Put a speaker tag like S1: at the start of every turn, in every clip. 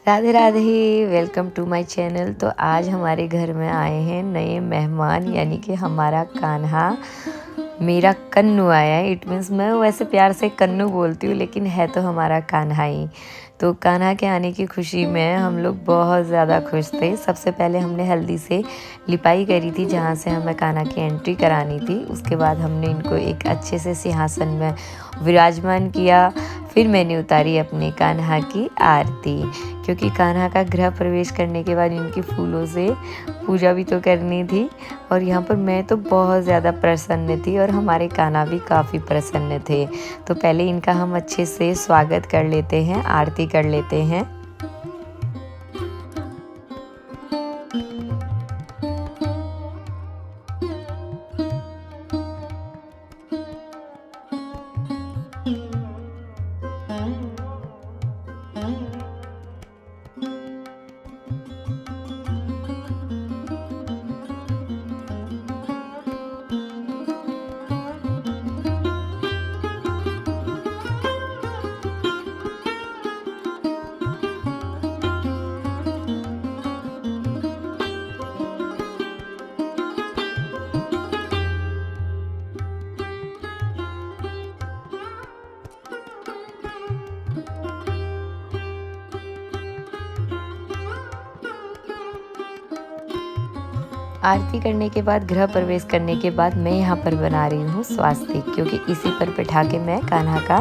S1: Radhe Radhe, welcome to my channel. तो आज हमारे घर में आए हैं नए मेहमान, यानी कि हमारा कान्हा, मेरा कन्नू आया है। इट मीन्स मैं वैसे प्यार से कन्नू बोलती हूँ, लेकिन है तो हमारा कान्हा ही। तो कान्हा के आने की खुशी में हम लोग बहुत ज़्यादा खुश थे। सबसे पहले हमने हल्दी से लिपाई करी थी, जहाँ से हमें कान्हा की एंट्री करानी थी। उसके बाद हमने इनको एक अच्छे से सिंहासन में विराजमान किया। फिर मैंने उतारी अपने कान्हा की आरती, क्योंकि कान्हा का गृह प्रवेश करने के बाद इनकी फूलों से पूजा भी तो करनी थी। और यहाँ पर मैं तो बहुत ज़्यादा प्रसन्न थी और हमारे कान्हा भी काफ़ी प्रसन्न थे। तो पहले इनका हम अच्छे से स्वागत कर लेते हैं, आरती कर लेते हैं। आरती करने के बाद, गृह प्रवेश करने के बाद मैं यहाँ पर बना रही हूँ स्वास्तिक, क्योंकि इसी पर बिठा के मैं कान्हा का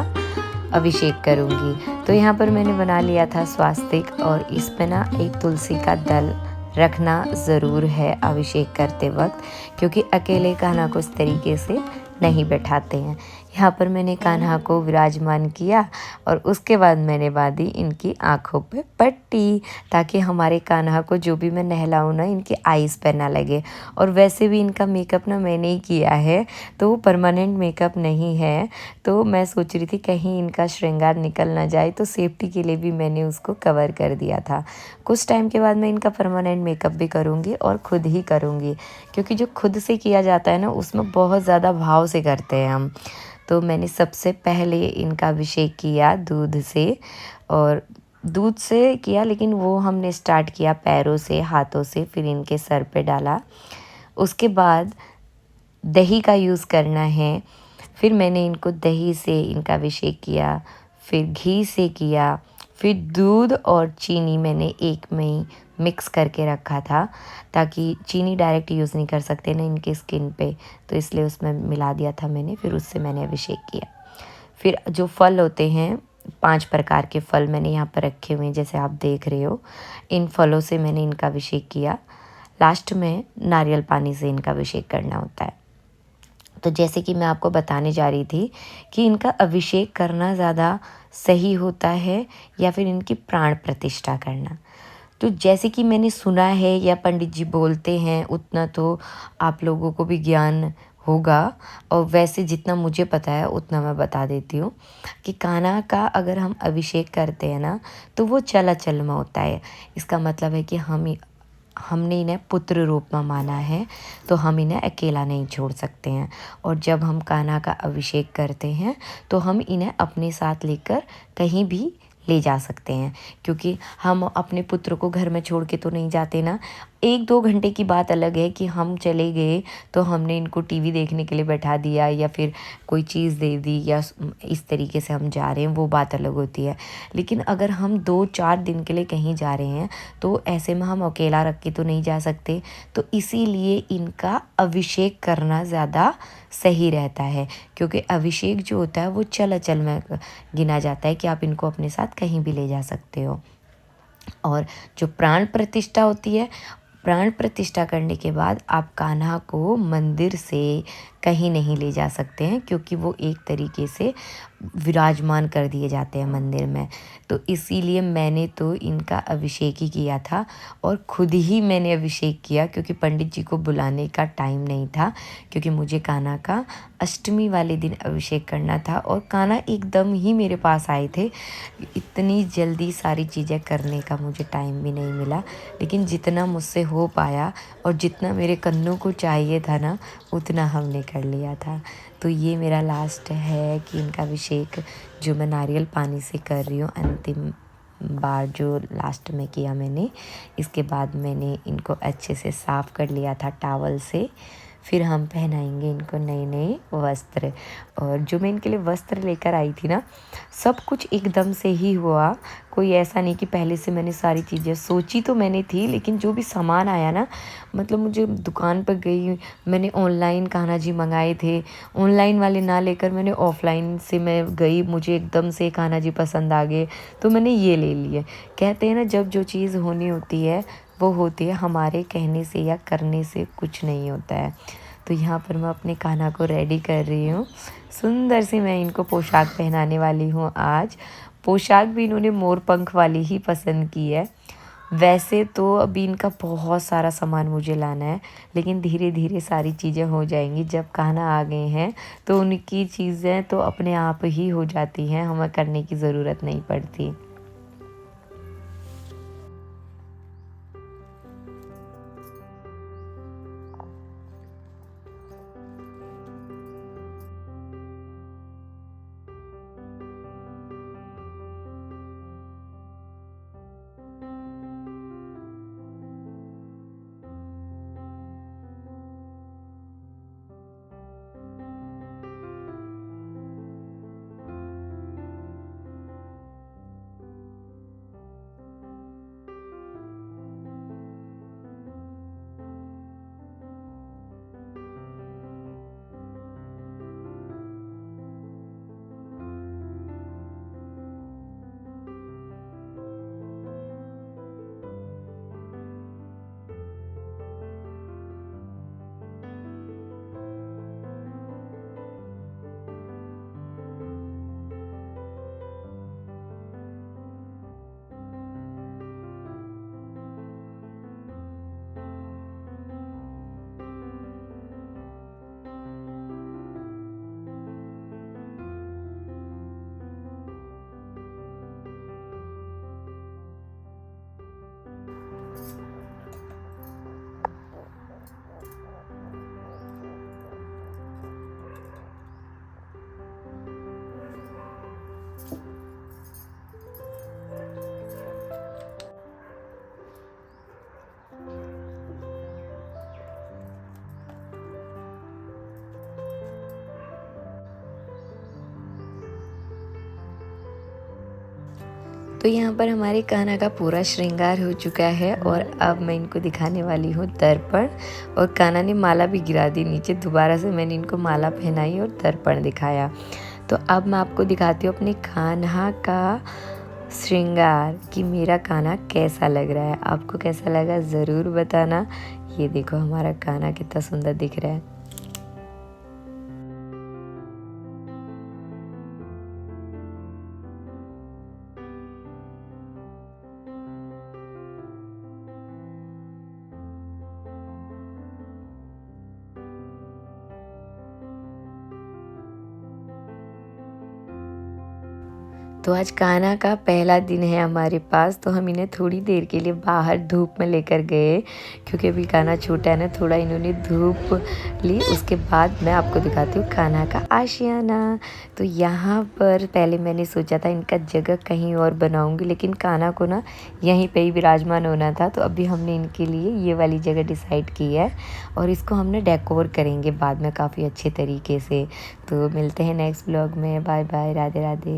S1: अभिषेक करूँगी। तो यहाँ पर मैंने बना लिया था स्वास्तिक, और इस पे ना एक तुलसी का दल रखना ज़रूर है अभिषेक करते वक्त, क्योंकि अकेले कान्हा को इस तरीके से नहीं बैठाते हैं। यहाँ पर मैंने कान्हा को विराजमान किया और उसके बाद मैंने बांधी इनकी आँखों पे पट्टी, ताकि हमारे कान्हा को जो भी मैं नहलाऊँ ना, इनकी आइज़ पे ना लगे। और वैसे भी इनका मेकअप ना मैंने ही किया है, तो वो परमानेंट मेकअप नहीं है। तो मैं सोच रही थी कहीं इनका श्रृंगार निकल ना जाए, तो सेफ्टी के लिए भी मैंने उसको कवर कर दिया था। कुछ टाइम के बाद मैं इनका परमानेंट मेकअप भी करूँगी और ख़ुद ही करूँगी, क्योंकि जो खुद से किया जाता है ना, उसमें बहुत ज़्यादा भाव से करते हैं हम। तो मैंने सबसे पहले इनका अभिषेक किया दूध से, और दूध से किया, लेकिन वो हमने स्टार्ट किया पैरों से, हाथों से, फिर इनके सर पे डाला। उसके बाद दही का यूज़ करना है, फिर मैंने इनको दही से इनका अभिषेक किया, फिर घी से किया, फिर दूध और चीनी मैंने एक में ही मिक्स करके रखा था, ताकि चीनी डायरेक्ट यूज़ नहीं कर सकते ना इनके स्किन पे, तो इसलिए उसमें मिला दिया था मैंने। फिर उससे मैंने अभिषेक किया। फिर जो फल होते हैं, 5 प्रकार के फल मैंने यहाँ पर रखे हुए हैं, जैसे आप देख रहे हो। इन फलों से मैंने इनका अभिषेक किया। लास्ट में नारियल पानी से इनका अभिषेक करना होता है। तो जैसे कि मैं आपको बताने जा रही थी कि इनका अभिषेक करना ज़्यादा सही होता है या फिर इनकी प्राण प्रतिष्ठा करना। तो जैसे कि मैंने सुना है या पंडित जी बोलते हैं, उतना तो आप लोगों को भी ज्ञान होगा, और वैसे जितना मुझे पता है उतना मैं बता देती हूँ कि कान्हा का अगर हम अभिषेक करते हैं ना, तो वो चलाचल में होता है। इसका मतलब है कि हमने इन्हें पुत्र रूप में माना है, तो हम इन्हें अकेला नहीं छोड़ सकते हैं। और जब हम कान्हा का अभिषेक करते हैं, तो हम इन्हें अपने साथ लेकर कहीं भी ले जा सकते हैं, क्योंकि हम अपने पुत्र को घर में छोड़ के तो नहीं जाते ना। 1-2 घंटे की बात अलग है कि हम चले गए तो हमने इनको टीवी देखने के लिए बैठा दिया या फिर कोई चीज़ दे दी, या इस तरीके से हम जा रहे हैं, वो बात अलग होती है। लेकिन अगर हम 2-4 दिन के लिए कहीं जा रहे हैं, तो ऐसे में हम अकेला रख के तो नहीं जा सकते। तो इसीलिए इनका अभिषेक करना ज़्यादा सही रहता है, क्योंकि अभिषेक जो होता है वो चलाचल में गिना जाता है, कि आप इनको अपने साथ कहीं भी ले जा सकते हो। और जो प्राण प्रतिष्ठा होती है, प्राण प्रतिष्ठा करने के बाद आप कान्हा को मंदिर से कहीं नहीं ले जा सकते हैं, क्योंकि वो एक तरीके से विराजमान कर दिए जाते हैं मंदिर में। तो इसीलिए मैंने तो इनका अभिषेक ही किया था, और ख़ुद ही मैंने अभिषेक किया, क्योंकि पंडित जी को बुलाने का टाइम नहीं था, क्योंकि मुझे कान्हा का अष्टमी वाले दिन अभिषेक करना था। और कान्हा एकदम ही मेरे पास आए थे, इतनी जल्दी सारी चीज़ें करने का मुझे टाइम भी नहीं मिला, लेकिन जितना मुझसे हो पाया और जितना मेरे कन्नों को चाहिए था ना, उतना हमने कर लिया था। तो ये मेरा लास्ट है कि इनका अभिषेक जो मैं नारियल पानी से कर रही हूँ अंतिम बार जो लास्ट में किया मैंने। इसके बाद मैंने इनको अच्छे से साफ़ कर लिया था टॉवल से। फिर हम पहनाएंगे इनको नए नए वस्त्र। और जो मैं इनके लिए वस्त्र लेकर आई थी ना, सब कुछ एकदम से ही हुआ। कोई ऐसा नहीं कि पहले से मैंने सारी चीज़ें सोची तो मैंने थी, लेकिन जो भी सामान आया ना, मतलब मुझे दुकान पर गई, मैंने ऑनलाइन कान्हा जी मंगाए थे। ऑनलाइन वाले ना लेकर मैंने ऑफ़लाइन से मैं गई, मुझे एकदम से कान्हा जी पसंद आ गए तो मैंने ये ले लिए। कहते हैं ना, जब जो चीज़ होनी होती है वो होती है, हमारे कहने से या करने से कुछ नहीं होता है। तो यहाँ पर मैं अपने कान्हा को रेडी कर रही हूँ। सुंदर सी मैं इनको पोशाक पहनाने वाली हूँ आज। पोशाक भी इन्होंने मोर पंख वाली ही पसंद की है। वैसे तो अभी इनका बहुत सारा सामान मुझे लाना है, लेकिन धीरे धीरे सारी चीज़ें हो जाएंगी। जब कान्हा आ गए हैं तो उनकी चीज़ें तो अपने आप ही हो जाती हैं, हमें करने की ज़रूरत नहीं पड़ती। तो यहाँ पर हमारे कान्हा का पूरा श्रृंगार हो चुका है और अब मैं इनको दिखाने वाली हूँ दर्पण। और कान्हा ने माला भी गिरा दी नीचे, दोबारा से मैंने इनको माला पहनाई और दर्पण दिखाया। तो अब मैं आपको दिखाती हूँ अपने कान्हा का श्रृंगार कि मेरा कान्हा कैसा लग रहा है। आपको कैसा लगा ज़रूर बताना। ये देखो हमारा कान्हा कितना सुंदर दिख रहा है। तो आज कान्हा का पहला दिन है हमारे पास, तो हम इन्हें थोड़ी देर के लिए बाहर धूप में लेकर गए, क्योंकि अभी कान्हा छोटा है ना, थोड़ा इन्होंने धूप ली। उसके बाद मैं आपको दिखाती हूँ कान्हा का आशियाना। तो यहाँ पर पहले मैंने सोचा था इनका जगह कहीं और बनाऊँगी, लेकिन कान्हा को ना यहीं पे ही विराजमान होना था, तो अभी हमने इनके लिए ये वाली जगह डिसाइड की है और इसको हमने डेकोर करेंगे बाद में काफ़ी अच्छे तरीके से। तो मिलते हैं नेक्स्ट ब्लॉग में। Bye bye, Radhe Radhe.